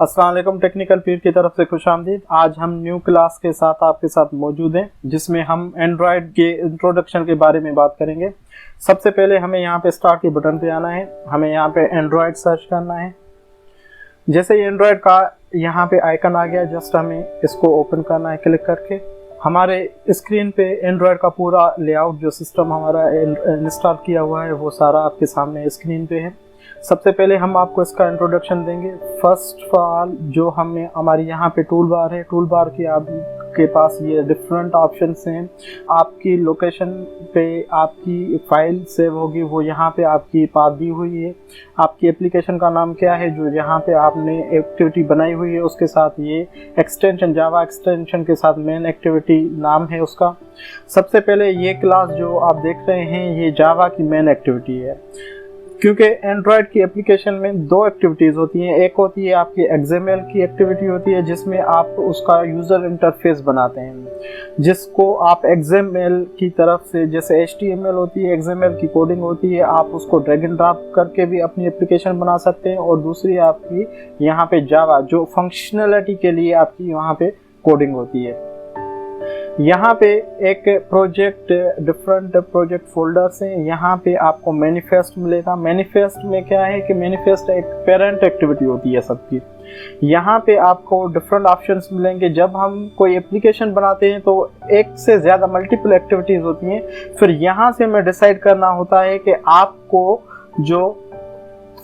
अस्सलाम वालेकुम। टेक्निकल पीर की तरफ से खुशामदीद। आज हम न्यू क्लास के साथ आपके साथ मौजूद हैं, जिसमें हम एंड्रॉयड के इंट्रोडक्शन के बारे में बात करेंगे। सबसे पहले हमें यहाँ पे स्टार्ट के बटन पे आना है। हमें यहाँ पे एंड्रॉयड सर्च करना है। जैसे ही एंड्रॉयड का यहाँ पे आइकन आ गया, जस्ट हमें इसको ओपन करना है क्लिक करके। हमारे स्क्रीन पे एंड्रॉयड का पूरा लेआउट जो सिस्टम हमारा इंस्टॉल किया हुआ है वो सारा आपके सामने स्क्रीन पे है। सबसे पहले हम आपको इसका इंट्रोडक्शन देंगे। फर्स्ट ऑफ ऑल जो हमें हमारी यहाँ पे टूल बार है, टूल बार की आपके पास ये डिफरेंट ऑप्शंस हैं। आपकी लोकेशन पे आपकी फाइल सेव होगी, वो यहाँ पे आपकी पाथ दी हुई है। आपकी एप्लीकेशन का नाम क्या है जो यहाँ पे आपने एक्टिविटी बनाई हुई है, उसके साथ ये एक्सटेंशन जावा एक्सटेंशन के साथ मेन एक्टिविटी नाम है उसका। सबसे पहले ये क्लास जो आप देख रहे हैं ये जावा की मेन एक्टिविटी है, क्योंकि एंड्रॉयड की एप्लीकेशन में दो एक्टिविटीज़ होती हैं। एक होती है आपकी XML की एक्टिविटी होती है, जिसमें आप उसका यूज़र इंटरफेस बनाते हैं, जिसको आप XML की तरफ से, जैसे HTML होती है, XML की कोडिंग होती है, आप उसको ड्रैग एंड ड्रॉप करके भी अपनी एप्लीकेशन बना सकते हैं। और दूसरी आपकी यहाँ पे जावा जो फंक्शनलिटी के लिए आपकी वहाँ पे कोडिंग होती है। यहाँ पे एक प्रोजेक्ट, डिफरेंट प्रोजेक्ट फोल्डर्स हैं। यहाँ पे आपको मैनिफेस्ट मिलेगा। मैनिफेस्ट में क्या है कि मैनिफेस्ट एक पेरेंट एक्टिविटी होती है सबकी। यहाँ पे आपको डिफरेंट ऑप्शंस मिलेंगे। जब हम कोई एप्लीकेशन बनाते हैं तो एक से ज़्यादा मल्टीपल एक्टिविटीज़ होती हैं। फिर यहाँ से हमें डिसाइड करना होता है कि आपको जो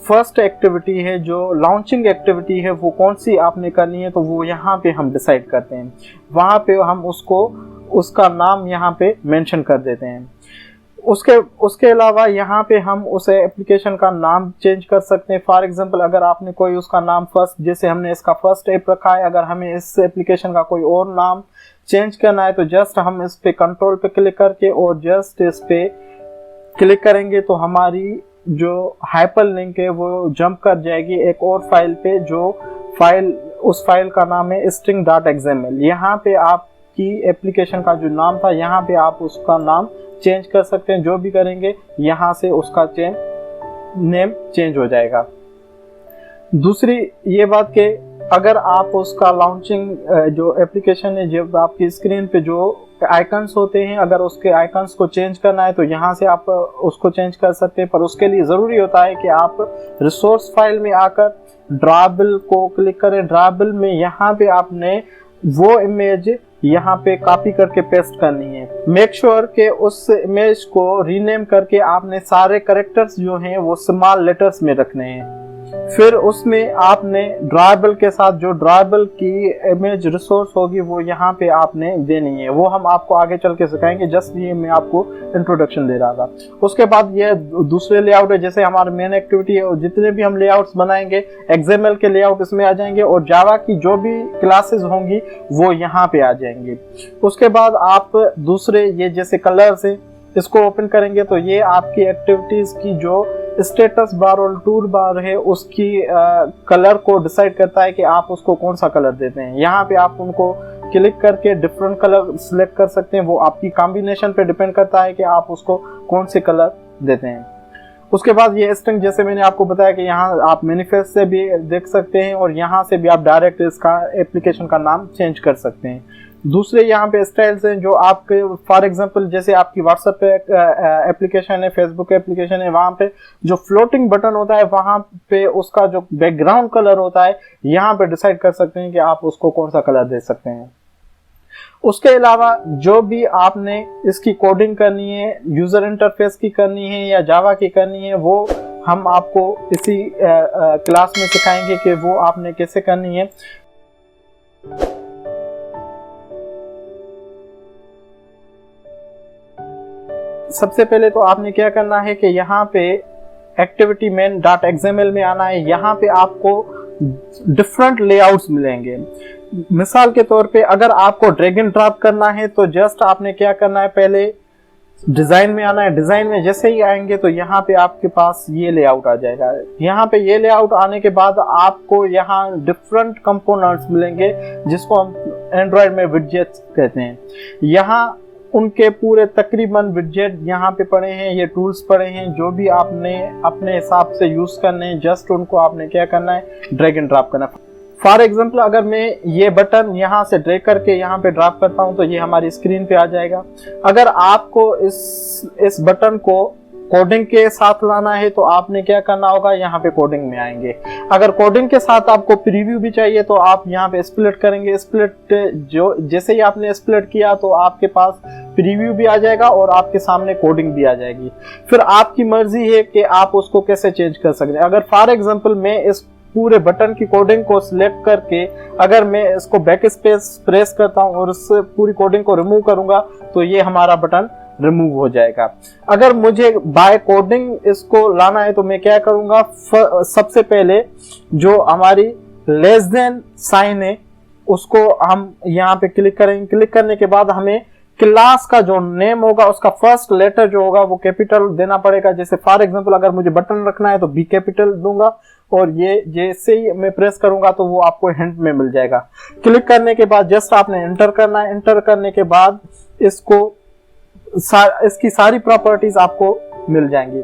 फर्स्ट एक्टिविटी है, जो लॉन्चिंग एक्टिविटी है, वो कौन सी आपने करनी है, तो वो यहाँ पे हम डिसाइड करते हैं। वहाँ पे हम उसका नाम यहाँ पे मेंशन कर देते हैं। उसके अलावा यहाँ पे हम उस एप्लीकेशन का नाम चेंज कर सकते हैं। फॉर एग्जांपल अगर आपने कोई उसका नाम फर्स्ट, जैसे हमने इसका फर्स्ट ऐप रखा है, अगर हमें इस एप्लीकेशन का कोई और नाम चेंज करना है तो जस्ट हम इस पे कंट्रोल पे क्लिक करके और जस्ट इस पे क्लिक करेंगे तो हमारी जो हाइपर लिंक है वो जंप कर जाएगी एक और फाइल पे, उस फाइल का नाम है string.xml। यहाँ पे आपकी एप्लीकेशन का जो नाम था, यहाँ पे आप उसका नाम चेंज कर सकते हैं। जो भी करेंगे यहाँ से उसका नेम चेंज हो जाएगा। दूसरी ये बात कि अगर आप उसका लॉन्चिंग जो एप्लीकेशन है, जब आपकी स्क्रीन पे जो आइकन्स होते हैं, अगर उसके आइकन्स को चेंज करना है तो यहाँ से आप उसको चेंज कर सकते हैं। पर उसके लिए ज़रूरी होता है कि आप रिसोर्स फाइल में आकर ड्राबल को क्लिक करें। ड्राबल में यहाँ पे आपने वो इमेज यहाँ पे कॉपी करके पेस्ट करनी है। मेक श्योर कि उस इमेज को रीनेम करके आपने सारे कैरेक्टर्स जो हैं वो स्मॉल लेटर्स में रखने हैं। फिर उसमें आपने ड्राइबल के साथ जो ड्राइबल की इमेज रिसोर्स होगी वो यहाँ पे आपने देनी है। वो हम आपको आगे चल के सिखाएंगे, जस्ट ये मैं आपको इंट्रोडक्शन दे रहा था। उसके बाद ये दूसरे लेआउट है, जैसे हमारे मेन एक्टिविटी है और जितने भी हम लेआउट्स बनाएंगे XML के लेआउट इसमें आ जाएंगे और जावा की जो भी क्लासेस होंगी वो यहाँ पे आ जाएंगे। उसके बाद आप दूसरे ये जैसे कलर्स है, इसको ओपन करेंगे तो ये आपकी एक्टिविटीज की जो स्टेटस बार और टूल बार है उसकी कलर को डिसाइड करता है कि आप उसको कौन सा कलर देते हैं। यहाँ पे आप उनको क्लिक करके डिफरेंट कलर सिलेक्ट कर सकते हैं। वो आपकी कॉम्बिनेशन पे डिपेंड करता है कि आप उसको कौन से कलर देते हैं। उसके बाद ये स्ट्रिंग, जैसे मैंने आपको बताया कि यहाँ आप मैनिफेस्ट से भी देख सकते हैं और यहाँ से भी आप डायरेक्ट इसका एप्लीकेशन का नाम चेंज कर सकते हैं। दूसरे यहाँ पे स्टाइल्स हैं जो आपके, फॉर एग्जांपल जैसे आपकी व्हाट्सएप पे एप्लीकेशन है, फेसबुक एप्लीकेशन है, वहाँ पे जो फ्लोटिंग बटन होता है वहाँ पे उसका जो बैकग्राउंड कलर होता है यहाँ पे डिसाइड कर सकते हैं कि आप उसको कौन सा कलर दे सकते हैं। उसके अलावा जो भी आपने इसकी कोडिंग करनी है, यूजर इंटरफेस की करनी है या जावा की करनी है, वो हम आपको इसी क्लास में सिखाएंगे कि वो आपने कैसे करनी है। सबसे पहले तो आपने क्या करना है कि यहाँ पे एक्टिविटी मेन डॉट XML में आना है। यहाँ पे आपको डिफरेंट लेआउट्स मिलेंगे। मिसाल के तौर पे अगर आपको ड्रैग एंड ड्रॉप करना है तो जस्ट आपने क्या करना है, पहले डिजाइन में आना है। डिजाइन में जैसे ही आएंगे तो यहाँ पे आपके पास ये लेआउट आ जाएगा। यहाँ पे ये लेआउट आने के बाद आपको यहाँ डिफरेंट कंपोनेंट्स मिलेंगे जिसको हम एंड्रॉयड में विडजेट्स कहते हैं। यहाँ उनके पूरे तकरीबन विडजेट यहाँ पे पड़े हैं, ये टूल्स पड़े हैं जो भी आपने अपने हिसाब से यूज करने हैं। जस्ट उनको आपने क्या करना है, ड्रैग एंड ड्रॉप करना है। फॉर एग्जाम्पल अगर मैं ये बटन यहाँ से ड्रैग करके यहाँ पे ड्रॉप करता हूँ तो ये हमारी स्क्रीन पे आ जाएगा। अगर आपको इस बटन को कोडिंग के साथ लाना है तो आपने क्या करना होगा, यहाँ पे कोडिंग में आएंगे। अगर कोडिंग के साथ आपको प्रीव्यू भी चाहिए तो आप यहाँ पे स्प्लिट करेंगे। स्प्लिट जो जैसे ही आपने स्प्लिट किया तो आपके पास प्रीव्यू भी आ जाएगा और आपके सामने कोडिंग भी आ जाएगी। फिर आपकी मर्जी है कि आप उसको कैसे चेंज कर सकते हैं। अगर फॉर एग्जाम्पल मैं इस पूरे बटन की कोडिंग को सिलेक्ट करके अगर मैं इसको बैक स्पेस प्रेस करता हूं और उस पूरी कोडिंग को रिमूव करूंगा तो ये हमारा बटन रिमूव हो जाएगा। अगर मुझे बाय कोडिंग इसको लाना है तो मैं क्या करूंगा, सबसे पहले जो हमारी लेस देन साइन है उसको हम यहाँ पे क्लिक करेंगे। क्लिक करने के बाद हमें क्लास का जो नेम होगा उसका फर्स्ट लेटर जो होगा वो कैपिटल देना पड़ेगा। जैसे फॉर एग्जांपल अगर मुझे बटन रखना है तो बी कैपिटल दूंगा और ये जैसे ही मैं प्रेस करूंगा तो वो आपको हिंट में मिल जाएगा। क्लिक करने के बाद जस्ट आपने एंटर करना है। एंटर करने के बाद इसकी सारी प्रॉपर्टीज आपको मिल जाएंगी।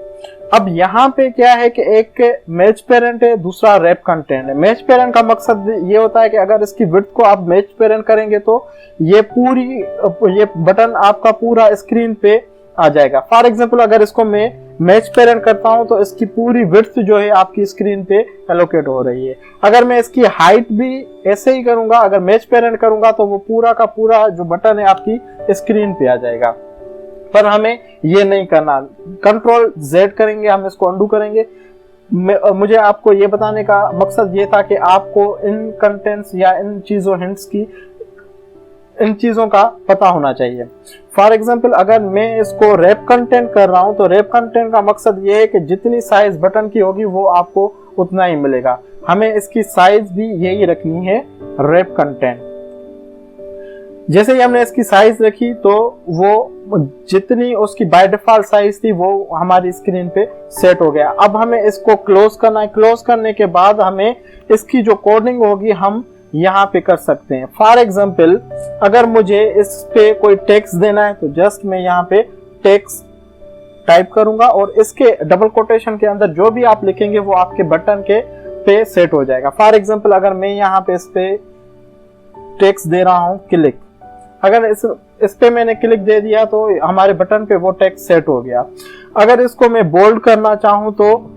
अब यहाँ पे क्या है कि एक मैच पेरेंट है, दूसरा रैप कंटेंट है। मैच पेरेंट का मकसद ये होता है कि अगर इसकी विड्थ को आप मैच पेरेंट करेंगे तो ये बटन आपका पूरा स्क्रीन पे आ जाएगा। फॉर एग्जांपल अगर इसको मैं मैच पेरेंट करता हूं तो इसकी पूरी विड्थ जो है आपकी स्क्रीन पे एलोकेट हो रही है। अगर मैं इसकी हाइट भी ऐसे ही करूंगा, अगर मैच पेरेंट करूंगा तो वो पूरा का पूरा जो बटन है आपकी स्क्रीन पे आ जाएगा। पर हमें ये नहीं करना। कंट्रोल Z करेंगे, हम इसको अंडू करेंगे। मुझे आपको ये बताने का मकसद ये था कि आपको इन कंटेंट्स या इन चीजों का पता होना चाहिए। फॉर एग्जाम्पल अगर मैं इसको रैप कंटेंट कर रहा हूं तो रैप कंटेंट का मकसद ये है कि जितनी साइज बटन की होगी वो आपको उतना ही मिलेगा। हमें इसकी साइज भी यही रखनी है, रैप कंटेंट। जैसे ही हमने इसकी साइज रखी तो वो जितनी उसकी बाय डिफॉल्ट साइज थी वो हमारी स्क्रीन पे सेट हो गया। अब हमें इसको क्लोज करना है। क्लोज करने के बाद हमें इसकी जो कोडिंग होगी हम यहाँ पे कर सकते हैं। फॉर एग्जाम्पल अगर मुझे इस पे कोई टेक्स्ट देना है तो जस्ट मैं यहाँ पे टेक्स्ट टाइप करूंगा और इसके डबल कोटेशन के अंदर जो भी आप लिखेंगे वो आपके बटन के पे सेट हो जाएगा। फॉर एग्जाम्पल अगर मैं यहाँ पे इस पे टेक्स्ट दे रहा हूँ क्लिक, अगर इस पे मैंने क्लिक दे दिया तो हमारे बटन पे वो टेक्स्ट सेट हो गया। अगर इसको मैं बोल्ड करना चाहूं तो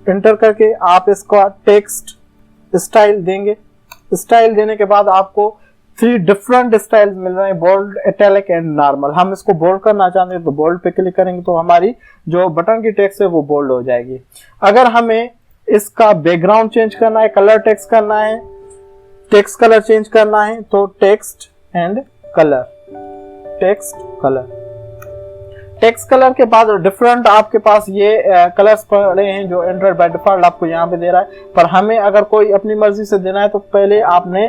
एंटर करके आप इसका टेक्स्ट स्टाइल देंगे। स्टाइल देने के बाद आपको 3 डिफरेंट स्टाइल मिल रहे हैं, बोल्ड, इटैलिक एंड नॉर्मल। हम इसको बोल्ड करना चाहते हैं तो बोल्ड पे क्लिक करेंगे तो हमारी जो बटन की टेक्स्ट है वो बोल्ड हो जाएगी। अगर हमें इसका बैकग्राउंड चेंज करना है, कलर टेक्स्ट करना है, टेक्स्ट कलर चेंज करना है तो text and colour, text colour. Text colour के बाद डिफरेंट आपके पास ये कलर्स पड़े हैं जो एंड्रॉइड बाय डिफॉल्ट आपको यहाँ पे दे रहा है। पर हमें अगर कोई अपनी मर्जी से देना है तो पहले आपने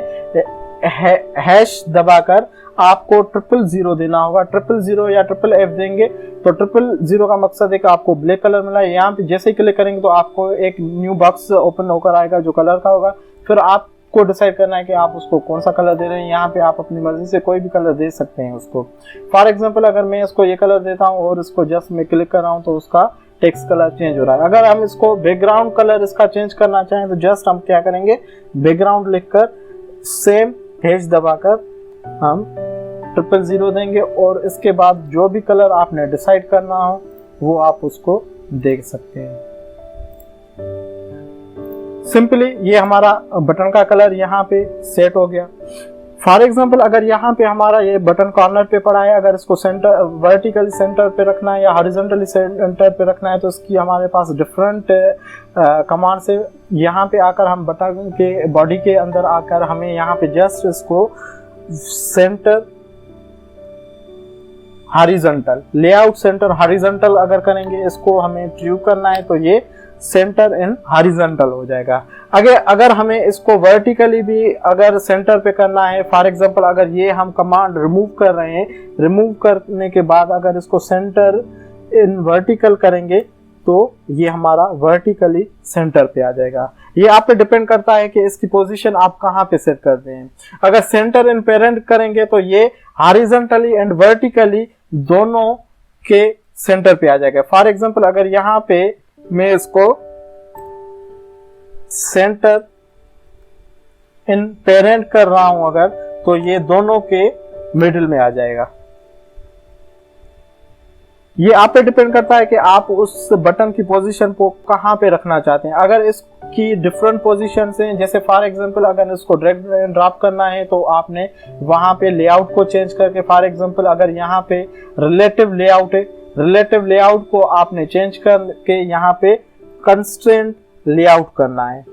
हैश दबाकर आपको 000 देना होगा। 000 या FFF देंगे तो 000 का मकसद है कि आपको ब्लैक कलर मिला है। यहाँ पे जैसे ही क्लिक करेंगे तो आपको एक न्यू बॉक्स ओपन होकर आएगा जो कलर का होगा। फिर आपको डिसाइड करना है कि आप उसको कौन सा कलर दे रहे हैं। यहाँ पे आप अपनी मर्जी से कोई भी कलर दे सकते हैं उसको। फॉर एग्जाम्पल अगर मैं इसको ये कलर देता हूँ और इसको जस्ट मैं क्लिक कर रहा हूँ तो उसका टेक्स्ट कलर चेंज हो रहा है। अगर हम इसको बैकग्राउंड कलर इसका चेंज करना चाहें तो जस्ट हम क्या करेंगे, बैकग्राउंड लिखकर सेम हैश दबाकर हम 000 देंगे और इसके बाद जो भी कलर आपने डिसाइड करना हो वो आप उसको देख सकते हैं। सिंपली ये हमारा बटन का कलर यहाँ पे सेट हो गया। फॉर एग्जाम्पल अगर यहाँ पे हमारा ये बटन कॉर्नर पे पड़ा है, अगर इसको सेंटर वर्टिकली सेंटर पे रखना है या हॉरिजॉन्टली सेंटर पे रखना है तो इसकी हमारे पास डिफरेंट कमांड से यहाँ पे आकर हम बटन के बॉडी के अंदर आकर हमें यहाँ पे जस्ट इसको centre horizontal, layout centre horizontal अगर करेंगे, इसको हमें ट्रू करना है तो ये सेंटर इन हॉरिजॉन्टल हो जाएगा। अगर हमें इसको वर्टिकली भी अगर सेंटर पे करना है, फॉर एग्जांपल अगर ये हम कमांड रिमूव कर रहे हैं, रिमूव करने के बाद अगर इसको सेंटर इन वर्टिकल करेंगे तो ये हमारा वर्टिकली सेंटर पे आ जाएगा। ये आप पे डिपेंड करता है कि इसकी पोजीशन आप कहाँ पे सेट करते हैं। अगर सेंटर इन पेरेंट करेंगे तो ये हॉरिजॉन्टली एंड वर्टिकली दोनों के सेंटर पे आ जाएगा। फॉर एग्जांपल अगर यहाँ पे मैं इसको सेंटर इन पेरेंट कर रहा हूं अगर, तो ये दोनों के मिडिल में आ जाएगा। ये आप पे डिपेंड करता है कि आप उस बटन की पोजीशन को कहां पे रखना चाहते हैं। अगर इसकी डिफरेंट पोजीशन हैं, जैसे फॉर एग्जांपल अगर इसको ड्रैग एंड ड्रॉप करना है तो आपने वहां पे लेआउट को चेंज करके, फॉर एग्जांपल अगर यहाँ पे रिलेटिव लेआउट है, रिलेटिव लेआउट को आपने चेंज करके यहाँ पे कंस्ट्रेंट लेआउट करना है।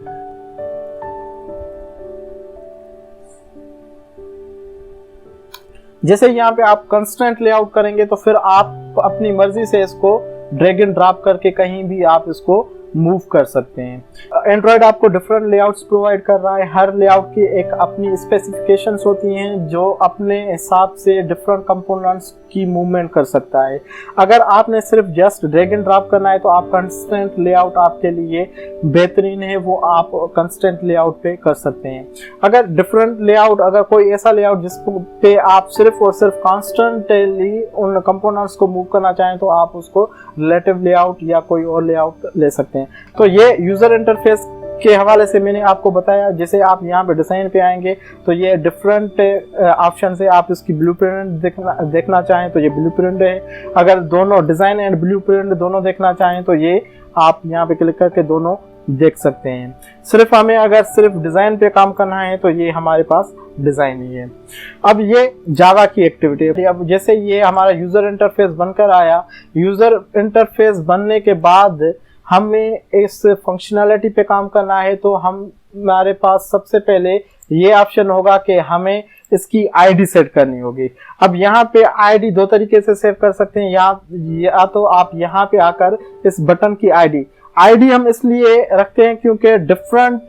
जैसे यहाँ पे आप कंस्टेंट लेआउट करेंगे तो फिर आप अपनी मर्जी से इसको ड्रैग एंड ड्रॉप करके कहीं भी आप इसको मूव कर सकते हैं। एंड्रॉयड आपको डिफरेंट लेआउट्स प्रोवाइड कर रहा है। हर लेआउट की एक अपनी स्पेसिफिकेशंस होती हैं जो अपने हिसाब से डिफरेंट कंपोनेंट्स की मूवमेंट कर सकता है। अगर आपने सिर्फ जस्ट ड्रैग एंड ड्रॉप करना है तो आप कंस्टेंट लेआउट आपके लिए बेहतरीन है, वो आप कंस्टेंट लेआउट पे कर सकते हैं। अगर डिफरेंट लेआउट, अगर कोई ऐसा लेआउट जिस पे आप सिर्फ और सिर्फ कॉन्स्टेंटली उन कंपोनेंट्स को मूव करना चाहें तो आप उसको रिलेटिव लेआउट या कोई और लेआउट ले सकते हैं। तो ये यूजर इंटरफेस के हवाले से मैंने आपको बताया। जैसे आप यहाँ पे डिजाइन पे आएंगे तो ये डिफरेंट ऑप्शन है। आप इसकी ब्लूप्रिंट देखना चाहें तो ये ब्लूप्रिंट है। अगर दोनों डिजाइन एंड ब्लूप्रिंट दोनों देखना चाहें तो ये आप यहाँ पे क्लिक करके दोनों देख सकते हैं। सिर्फ हमें अगर सिर्फ डिजाइन पे काम करना है तो ये हमारे पास डिजाइन ही है। अब ये जावा की एक्टिविटी है। अब जैसे ये हमारा यूजर इंटरफेस बनकर आया, यूजर इंटरफेस बनने के बाद हमें इस फंक्शनैलिटी पे काम करना है तो हमारे पास सबसे पहले ये ऑप्शन होगा कि हमें इसकी आईडी सेट करनी होगी। अब यहाँ पे आईडी दो तरीके से सेव कर सकते हैं, या तो आप यहाँ पे आकर इस बटन की आईडी हम इसलिए रखते हैं क्योंकि डिफरेंट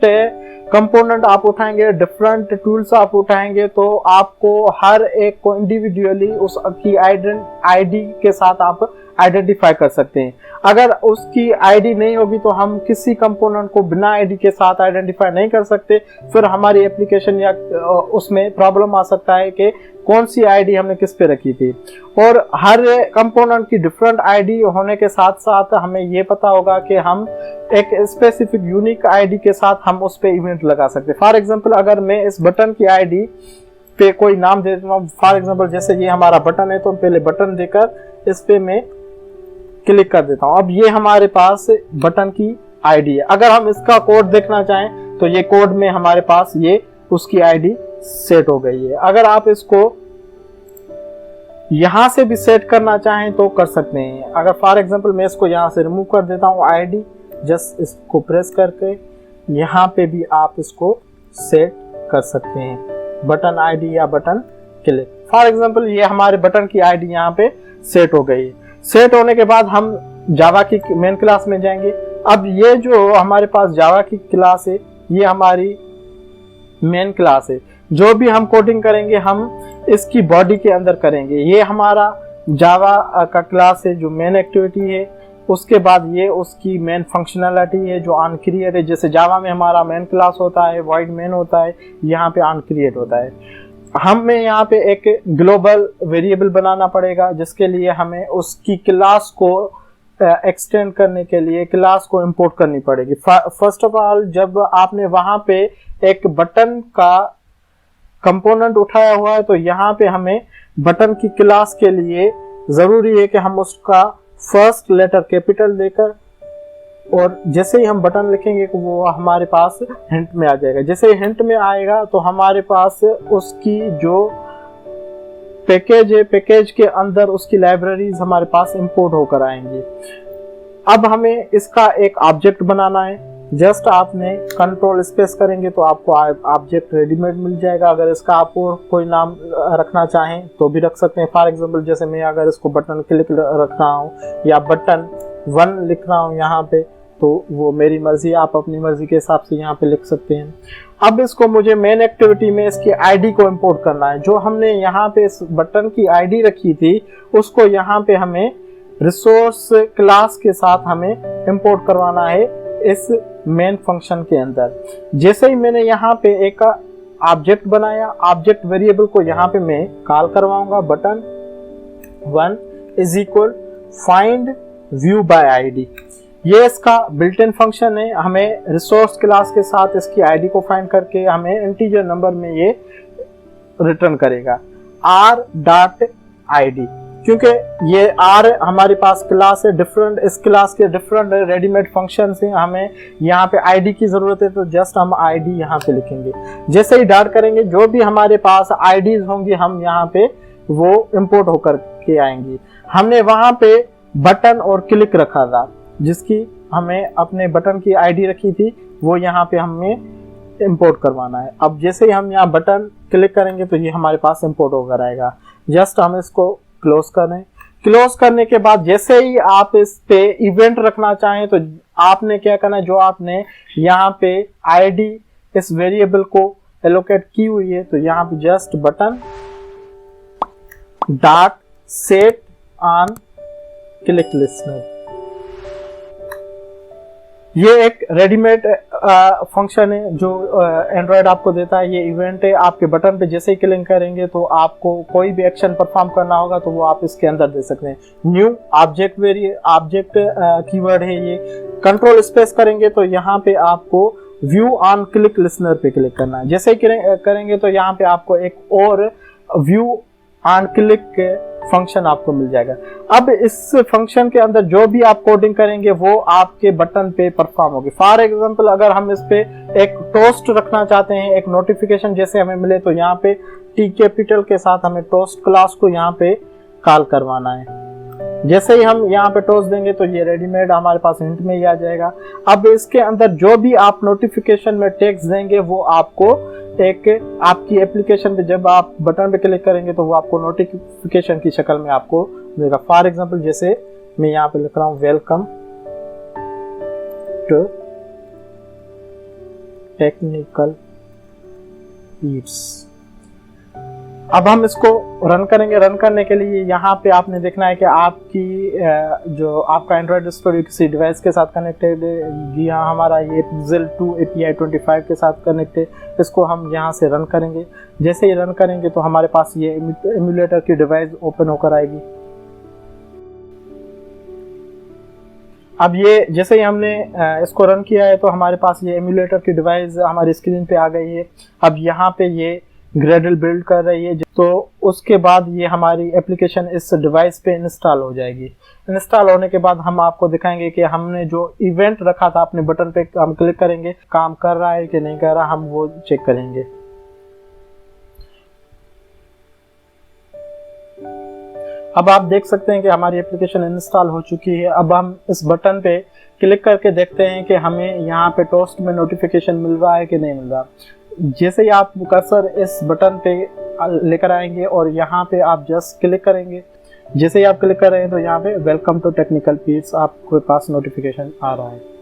कंपोनेंट आप उठाएंगे, डिफरेंट टूल्स आप उठाएंगे तो आपको हर एक को इंडिविजुअली उसकी आईडी के साथ आप आइडेंटिफाई कर सकते हैं। अगर उसकी आईडी नहीं होगी तो हम किसी कंपोनेंट को बिना आईडी के साथ आइडेंटिफाई नहीं कर सकते। फिर हमारी एप्लीकेशन या उसमें प्रॉब्लम आ सकता है कि कौन सी आईडी हमने किस पे रखी थी। और हर कंपोनेंट की डिफरेंट आईडी होने के साथ साथ हमें ये पता होगा कि हम एक स्पेसिफिक यूनिक आईडी के साथ हम उस पे इवेंट लगा सकते हैं। फॉर एग्जांपल अगर मैं इस बटन की आईडी पे कोई नाम दे देता हूँ, फॉर एग्जांपल जैसे ये हमारा बटन है तो पहले बटन देकर इस पे मैं क्लिक कर देता हूं। अब ये हमारे पास बटन की आईडी है। अगर हम इसका कोड देखना चाहें तो ये कोड में हमारे पास ये उसकी आईडी सेट हो गई है। अगर आप इसको यहां से भी सेट करना चाहें तो कर सकते हैं। अगर फॉर एग्जांपल मैं इसको यहां से रिमूव कर देता हूं आईडी, जस्ट इसको प्रेस करके यहां पे भी आप इसको सेट कर सकते हैं, बटन आईडी या बटन क्लिक। फॉर एग्जांपल ये हमारे बटन की आईडी यहां पे सेट हो गई है। सेट होने के बाद हम जावा की मेन क्लास में जाएंगे। अब ये जो हमारे पास जावा की क्लास है ये हमारी मेन क्लास है। जो भी हम कोडिंग करेंगे हम इसकी बॉडी के अंदर करेंगे। ये हमारा जावा का क्लास है जो मेन एक्टिविटी है। उसके बाद ये उसकी मेन फंक्शनैलिटी है जो ऑन क्रिएट है। जैसे जावा में हमारा मेन क्लास होता है, वॉइड मेन होता है, यहाँ पे ऑन क्रिएट होता है। हमें यहाँ पे एक ग्लोबल वेरिएबल बनाना पड़ेगा जिसके लिए हमें उसकी क्लास को एक्सटेंड करने के लिए क्लास को इंपोर्ट करनी पड़ेगी। फर्स्ट ऑफ ऑल जब आपने वहां पे एक बटन का कंपोनेंट उठाया हुआ है तो यहाँ पे हमें बटन की क्लास के लिए जरूरी है कि हम उसका फर्स्ट लेटर कैपिटल देकर, और जैसे ही हम बटन लिखेंगे वो हमारे पास हिंट में आ जाएगा। जैसे ही हिंट में आएगा तो हमारे पास उसकी जो पैकेज है, पैकेज के अंदर उसकी लाइब्रेरीज हमारे पास इंपोर्ट होकर आएंगी। अब हमें इसका एक ऑब्जेक्ट बनाना है। जस्ट आपने कंट्रोल स्पेस करेंगे तो आपको ऑब्जेक्ट रेडीमेड मिल जाएगा। अगर इसका आप कोई नाम रखना चाहें तो भी रख सकते हैं। फॉर एग्जांपल जैसे मैं अगर इसको बटन क्लिक रख रहा हूँ या बटन 1 लिख रहा हूँ यहाँ पे, तो वो मेरी मर्जी, आप अपनी मर्जी के हिसाब से यहाँ पे लिख सकते हैं। अब इसको मुझे मेन एक्टिविटी में इसकी आईडी को इंपोर्ट करना है। जो हमने यहाँ पे इस बटन की आईडी रखी थी उसको यहाँ पे हमें रिसोर्स क्लास के साथ हमें इंपोर्ट करवाना है इस मेन फंक्शन के अंदर। जैसे ही मैंने यहाँ पे एक ऑब्जेक्ट बनाया, ऑब्जेक्ट वेरिएबल को यहाँ पे मैं कॉल करवाऊंगा button1 = find view by id। ये इसका बिल्ट इन फंक्शन है, हमें रिसोर्स क्लास के साथ इसकी आईडी को फाइंड करके हमें इंटीजर नंबर में ये रिटर्न करेगा r.id, क्योंकि ये r हमारे पास क्लास है, डिफरेंट इस क्लास के डिफरेंट रेडीमेड फंक्शन हैं, हमें यहाँ पे आईडी की जरूरत है तो जस्ट हम आईडी यहाँ पे लिखेंगे। जैसे ही डॉट करेंगे जो भी हमारे पास आईडीज होंगी हम यहाँ पे वो इंपोर्ट होकर के आएंगी। हमने वहां पे बटन और क्लिक रखा था, जिसकी हमें अपने बटन की आईडी रखी थी, वो यहाँ पे हमें इंपोर्ट करवाना है। अब जैसे ही हम यहाँ बटन क्लिक करेंगे तो ये हमारे पास इंपोर्ट होकर आएगा। जस्ट हम इसको क्लोज करें। क्लोज करने के बाद जैसे ही आप इस पे इवेंट रखना चाहें तो आपने क्या करना है, जो आपने यहाँ पे आईडी इस वेरिएबल को एलोकेट की हुई है तो यहाँ पे just button dot set on click listener, ये एक रेडीमेड फंक्शन है जो एंड्रॉयड आपको देता है। ये इवेंट है, आपके बटन पे जैसे ही क्लिक करेंगे तो आपको कोई भी एक्शन परफॉर्म करना होगा तो वो आप इसके अंदर दे सकते हैं। न्यू ऑब्जेक्ट कीवर्ड है ये। कंट्रोल स्पेस करेंगे तो यहाँ पे आपको व्यू ऑन क्लिक लिसनर पे क्लिक करना है। जैसे ही करेंगे तो यहाँ पे आपको एक और व्यू ऑन क्लिक फंक्शन आपको मिल जाएगा। अब इस फंक्शन के अंदर जो भी आप कोडिंग करेंगे वो आपके बटन पे परफॉर्म होगी। फॉर एग्जांपल अगर हम इस पे एक टोस्ट रखना चाहते हैं, एक नोटिफिकेशन जैसे हमें मिले तो यहाँ पे टी कैपिटल के साथ हमें टोस्ट क्लास को यहाँ पे कॉल करवाना है। जैसे ही हम यहाँ पे टोस्ट देंगे तो ये रेडीमेड हमारे पास हिंट में ही आ जाएगा। अब इसके अंदर जो भी आप नोटिफिकेशन में टेक्स्ट देंगे वो आपको एक आपकी एप्लीकेशन पे जब आप बटन पे क्लिक करेंगे तो वो आपको नोटिफिकेशन की शक्ल में आपको मिलेगा। फॉर एग्जांपल जैसे मैं यहाँ पे लिख रहा हूँ वेलकम टू टेक्निकल टिप्स। अब हम इसको रन करेंगे। रन करने के लिए यहाँ पे आपने देखना है कि आपकी जो आपका एंड्रॉयड स्टूडियो किसी डिवाइस के साथ कनेक्टेड है। यहाँ हमारा ये पिक्सेल 2 API 25 के साथ कनेक्ट है। इसको हम यहाँ से रन करेंगे। जैसे ही रन करेंगे तो हमारे पास ये एमुलेटर की डिवाइस ओपन होकर आएगी। अब ये जैसे ही हमने इसको रन किया है तो हमारे पास ये एमुलेटर की डिवाइस हमारी स्क्रीन पे आ गई है। अब यहाँ पे ये ग्रेडल बिल्ड कर रही है, तो उसके बाद ये हमारी एप्लीकेशन इस डिवाइस पे इंस्टॉल हो जाएगी। इंस्टॉल होने के बाद हम आपको दिखाएंगे कि हमने जो इवेंट रखा था अपने बटन पे हम क्लिक करेंगे, काम कर रहा है कि नहीं कर रहा, हम वो चेक करेंगे। अब आप देख सकते हैं कि हमारी एप्लीकेशन इंस्टॉल हो चुकी है। अब हम इस बटन पे क्लिक करके देखते हैं कि हमें यहाँ पे टोस्ट में नोटिफिकेशन मिल रहा है कि नहीं मिल रहा। जैसे ही आप कर्सर इस बटन पे लेकर आएंगे और यहाँ पे आप जस्ट क्लिक करेंगे। जैसे ही आप क्लिक कर रहे हैं तो यहाँ पे वेलकम टू टेक्निकल टिप्स आपके पास नोटिफिकेशन आ रहा है।